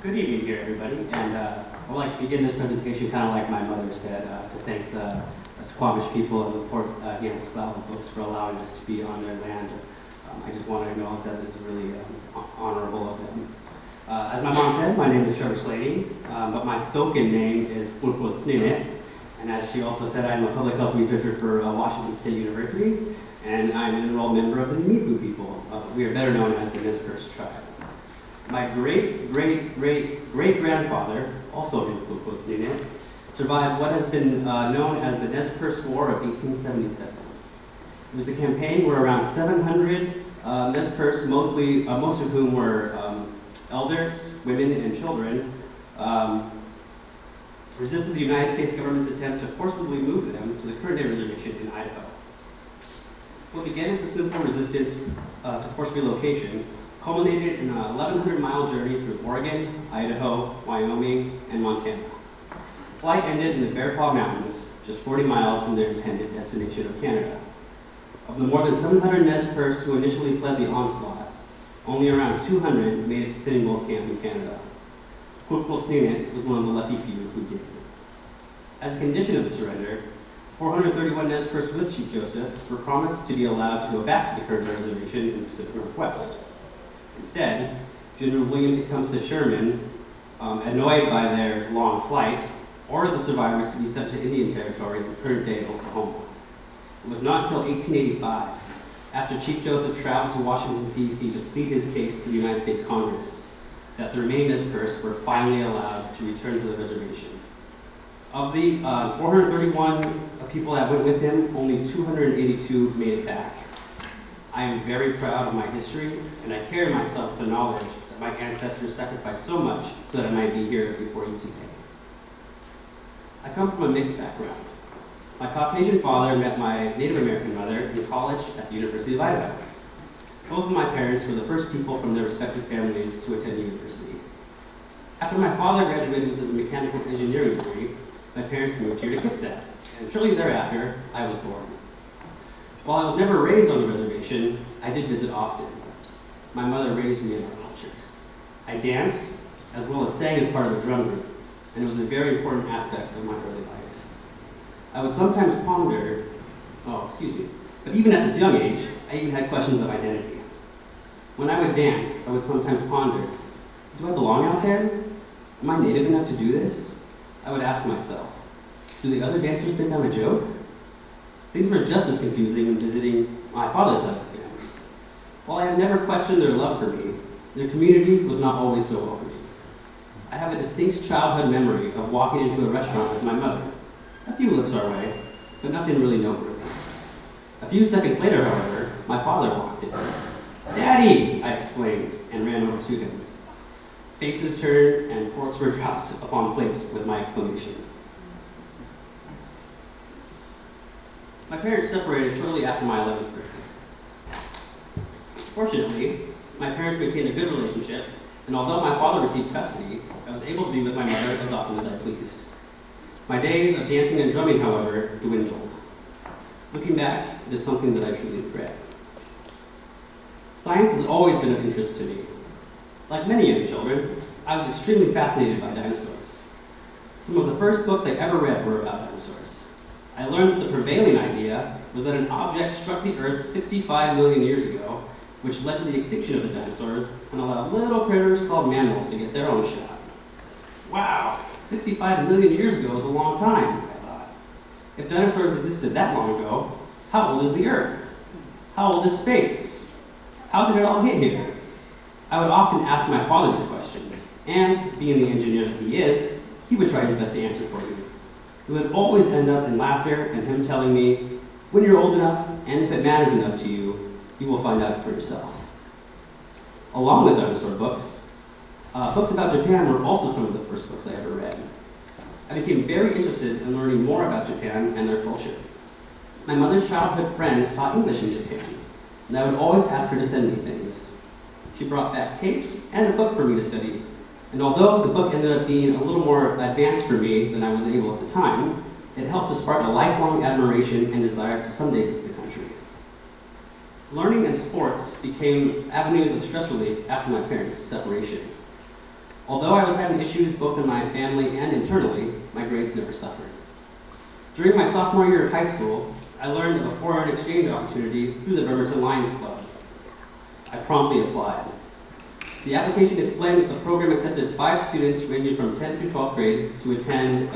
Good evening here, everybody, and I would like to begin this presentation kind of like my mother said, to thank the Squamish people of the Port Valley Books for allowing us to be on their land. I just want to acknowledge that it's really honorable of them. As my mom said, my name is Trevor but my token name is Snine, and as she also said, I'm a public health researcher for Washington State University, and I'm an enrolled member of the Mipu people. We are better known as the Nez Perce tribe. My great-great-great-great-grandfather, also in Snine, survived what has been known as the Nez Perce War of 1877. It was a campaign where around 700 Nez Perce, most of whom were elders, women, and children, resisted the United States government's attempt to forcibly move them to the current day reservation in Idaho. What began as a simple resistance to forced relocation culminated in a 1,100-mile journey through Oregon, Idaho, Wyoming, and Montana. The flight ended in the Bear Paw Mountains, just 40 miles from their intended destination of Canada. Of the more than 700 Nez Perce who initially fled the onslaught, only around 200 made it to Sitting Bull's camp in Canada. Snine was one of the lucky few who did. As a condition of the surrender, 431 Nez Perce with Chief Joseph were promised to be allowed to go back to the current reservation in the Pacific Northwest. Instead, General William Tecumseh Sherman, annoyed by their long flight, ordered the survivors to be sent to Indian Territory in current-day Oklahoma. It was not until 1885, after Chief Joseph traveled to Washington, D.C. to plead his case to the United States Congress, that the remaining Nez Perce were finally allowed to return to the reservation. Of the 431 people that went with him, only 282 made it back. I am very proud of my history, and I carry myself with the knowledge that my ancestors sacrificed so much so that I might be here before you today. I come from a mixed background. My Caucasian father met my Native American mother in college at the University of Idaho. Both of my parents were the first people from their respective families to attend university. After my father graduated with his mechanical engineering degree, my parents moved here to Kitsap, and shortly thereafter, I was born. While I was never raised on the reservation, I did visit often. My mother raised me in our culture. I danced, as well as sang as part of a drum group, and it was a very important aspect of my early life. I would sometimes ponder, but even at this young age, I even had questions of identity. When I would dance, I would sometimes ponder, do I belong out there? Am I native enough to do this? I would ask myself, do the other dancers think I'm a joke? Things were just as confusing when visiting my father's side of the family. While I have never questioned their love for me, their community was not always so welcoming. I have a distinct childhood memory of walking into a restaurant with my mother. A few looks our way, but nothing really noteworthy. A few seconds later, however, my father walked in. "Daddy!" I exclaimed and ran over to him. Faces turned and forks were dropped upon plates with my exclamation. My parents separated shortly after my 11th birthday. Fortunately, my parents maintained a good relationship, and although my father received custody, I was able to be with my mother as often as I pleased. My days of dancing and drumming, however, dwindled. Looking back, it is something that I truly regret. Science has always been of interest to me. Like many young children, I was extremely fascinated by dinosaurs. Some of the first books I ever read were about dinosaurs. I learned that the prevailing idea was that an object struck the Earth 65 million years ago, which led to the extinction of the dinosaurs and allowed little critters called mammals to get their own shot. Wow, 65 million years ago is a long time, I thought. If dinosaurs existed that long ago, how old is the Earth? How old is space? How did it all get here? I would often ask my father these questions, and being the engineer that he is, he would try his best to answer for me. It would always end up in laughter and him telling me, when you're old enough, and if it matters enough to you, you will find out for yourself. Along with dinosaur books, books about Japan were also some of the first books I ever read. I became very interested in learning more about Japan and their culture. My mother's childhood friend taught English in Japan, and I would always ask her to send me things. She brought back tapes and a book for me to study. And although the book ended up being a little more advanced for me than I was able at the time, it helped to spark a lifelong admiration and desire to someday visit the country. Learning and sports became avenues of stress relief after my parents' separation. Although I was having issues both in my family and internally, my grades never suffered. During my sophomore year of high school, I learned of a foreign exchange opportunity through the Bremerton Lions Club. I promptly applied. The application explained that the program accepted 5 students ranging from 10th through 12th grade to attend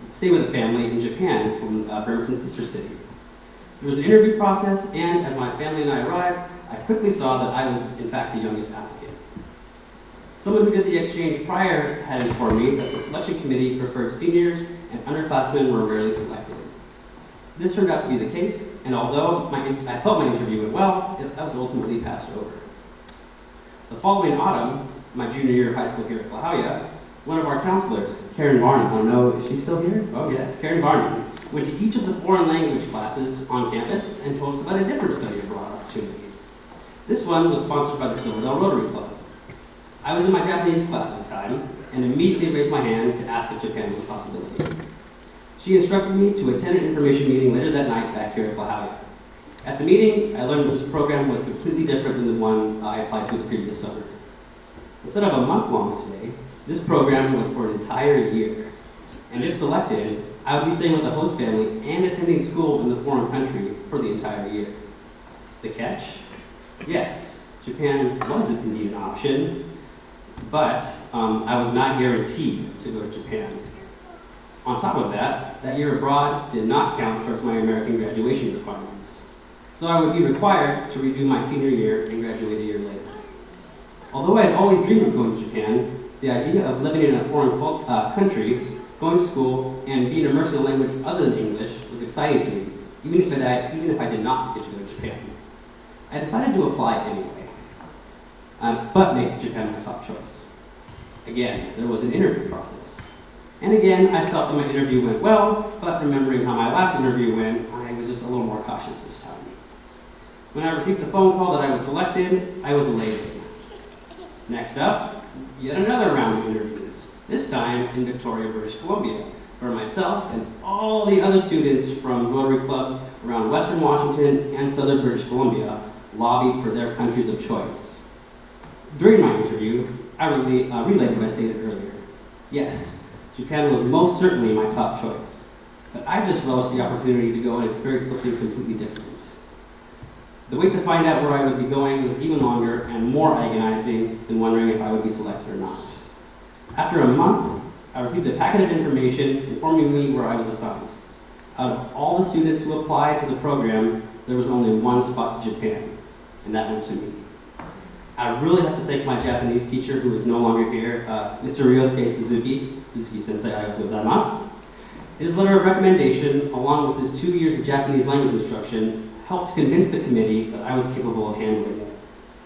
stay with a family in Japan from Bremerton's sister city. There was an interview process, and as my family and I arrived, I quickly saw that I was, in fact, the youngest applicant. Someone who did the exchange prior had informed me that the selection committee preferred seniors and underclassmen were rarely selected. This turned out to be the case, and although I felt my interview went well, I was ultimately passed over. The following autumn, my junior year of high school here at La Jolla, one of our counselors, Karen Varnum, I don't know, is she still here? Oh yes, Karen Varnum, went to each of the foreign language classes on campus and told us about a different study abroad opportunity. This one was sponsored by the Silverdale Rotary Club. I was in my Japanese class at the time and immediately raised my hand to ask if Japan was a possibility. She instructed me to attend an information meeting later that night back here at La Jolla. At the meeting, I learned that this program was completely different than the one I applied to the previous summer. Instead of a month-long stay, this program was for an entire year. And if selected, I would be staying with the host family and attending school in the foreign country for the entire year. The catch? Yes, Japan was indeed an option, but I was not guaranteed to go to Japan. On top of that, that year abroad did not count towards my American graduation requirements. So I would be required to redo my senior year and graduate a year later. Although I had always dreamed of going to Japan, the idea of living in a foreign country, going to school, and being immersed in a language other than English was exciting to me, even if I did not get to go to Japan. I decided to apply anyway, but make Japan my top choice. Again, there was an interview process. And again, I felt that my interview went well, but remembering how my last interview went, I was just a little more cautious this time. When I received the phone call that I was selected, I was elated. Next up, yet another round of interviews, this time in Victoria, British Columbia, where myself and all the other students from Rotary clubs around Western Washington and Southern British Columbia lobbied for their countries of choice. During my interview, I relayed what I stated earlier. Yes, Japan was most certainly my top choice, but I just relished the opportunity to go and experience something completely different. The wait to find out where I would be going was even longer and more agonizing than wondering if I would be selected or not. After a month, I received a packet of information informing me where I was assigned. Out of all the students who applied to the program, there was only one spot to Japan, and that went to me. I really have to thank my Japanese teacher, who is no longer here, Mr. Ryosuke Suzuki Sensei, arigatou gozaimasu. His letter of recommendation, along with his 2 years of Japanese language instruction, helped convince the committee that I was capable of handling it.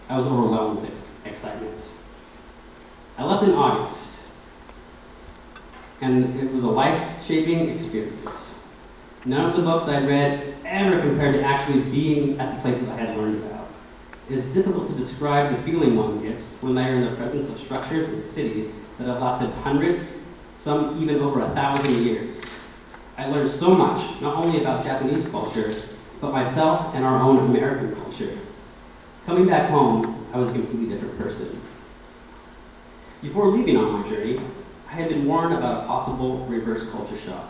I was overwhelmed with excitement. I left in August, and it was a life-shaping experience. None of the books I'd read ever compared to actually being at the places I had learned about. It is difficult to describe the feeling one gets when they are in the presence of structures and cities that have lasted hundreds, some even over 1,000 years. I learned so much, not only about Japanese culture, but myself and our own American culture. Coming back home, I was a completely different person. Before leaving on my journey, I had been warned about a possible reverse culture shock.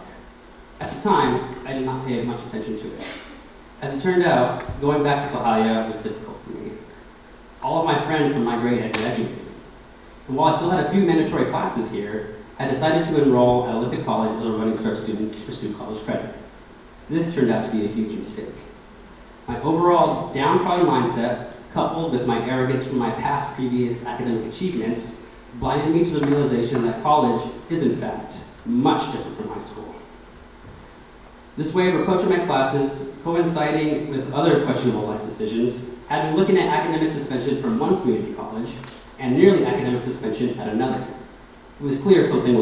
At the time, I did not pay much attention to it. As it turned out, going back to La Jolla was difficult for me. All of my friends from my grade had graduated. And while I still had a few mandatory classes here, I decided to enroll at Olympic College as a Running Start student to pursue college credit. This turned out to be a huge mistake. My overall downtrodden mindset, coupled with my arrogance from my past previous academic achievements, blinded me to the realization that college is, in fact, much different from high school. This way of approaching my classes, coinciding with other questionable life decisions, had me looking at academic suspension from one community college and nearly academic suspension at another. It was clear something was